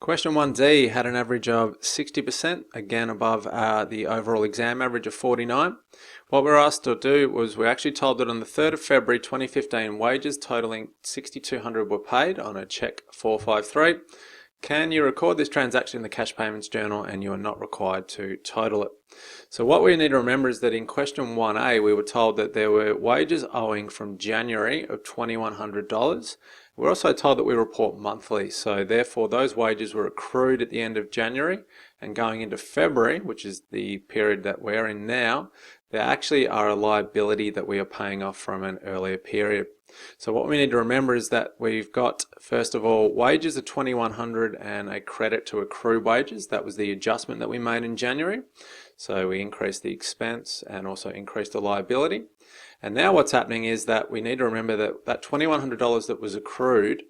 Question 1d had an average of 60%, again above the overall exam average of 49. What we were asked to do was we actually told that on the 3rd of February 2015 wages totaling 6,200 were paid on a check 453. Can you record this transaction in the cash payments journal and you are not required to total it? So what we need to remember is that in question 1a we were told that there were wages owing from January of $2,100. We're also told that we report monthly, so therefore those wages were accrued at the end of January, and going into February, which is the period that we're in now, they actually are a liability that we are paying off from an earlier period. So what we need to remember is that we've got, first of all, wages of $2,100 and a credit to accrued wages. That was the adjustment that we made in January. So we increased the expense and also increased the liability. And now what's happening is that we need to remember that that $2,100 that was accrued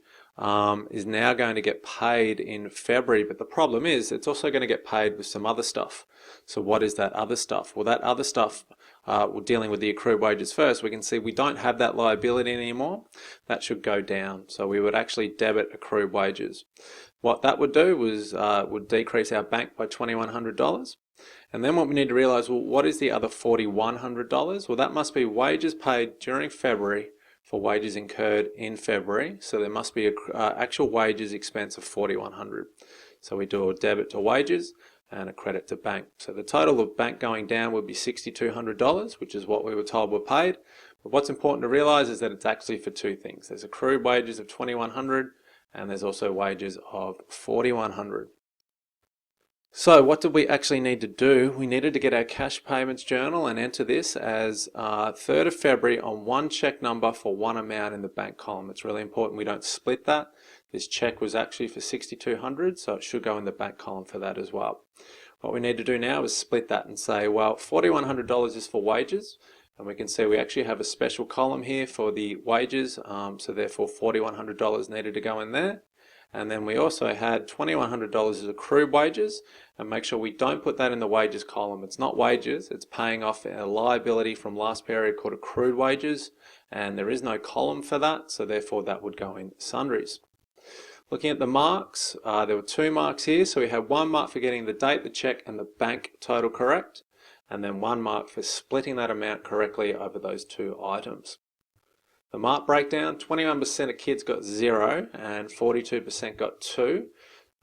is now going to get paid in February, but the problem is it's also going to get paid with some other stuff. So what is that other stuff? Well, that other stuff, we're dealing with the accrued wages first. We can see we don't have that liability anymore. That should go down. So we would actually debit accrued wages. What that would do was would decrease our bank by $2,100. And then what we need to realize, well, what is the other $4,100? Well, that must be wages paid during February for wages incurred in February. So there must be an actual wages expense of $4,100. So we do a debit to wages and a credit to bank. So the total of bank going down would be $6,200, which is what we were told were paid. But what's important to realize is that it's actually for two things. There's accrued wages of $2,100 and there's also wages of $4,100. So what did we actually need to do? We needed to get our cash payments journal and enter this as 3rd of February on one check number for one amount in the bank column. It's really important we don't split that. This check was actually for $6,200, so it should go in the bank column for that as well. What we need to do now is split that and say, well, $4,100 is for wages, and we can see we actually have a special column here for the wages, so therefore $4,100 needed to go in there. And then we also had $2,100 as accrued wages, and make sure we don't put that in the wages column. It's not wages, it's paying off a liability from last period called accrued wages, and there is no column for that, so therefore that would go in sundries. Looking at the marks, there were 2 marks here, so we had 1 mark for getting the date, the check, and the bank total correct, and then 1 mark for splitting that amount correctly over those 2 items. The mark breakdown, 21% of kids got 0 and 42% got 2.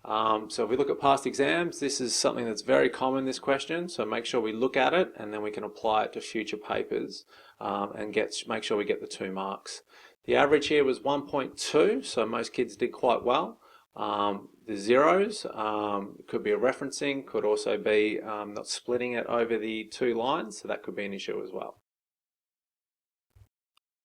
So if we look at past exams, this is something that's very common, this question, so make sure we look at it and then we can apply it to future papers and make sure we get the 2 marks. The average here was 1.2, so most kids did quite well. The zeros could be a referencing, could also be not splitting it over the 2 lines, so that could be an issue as well.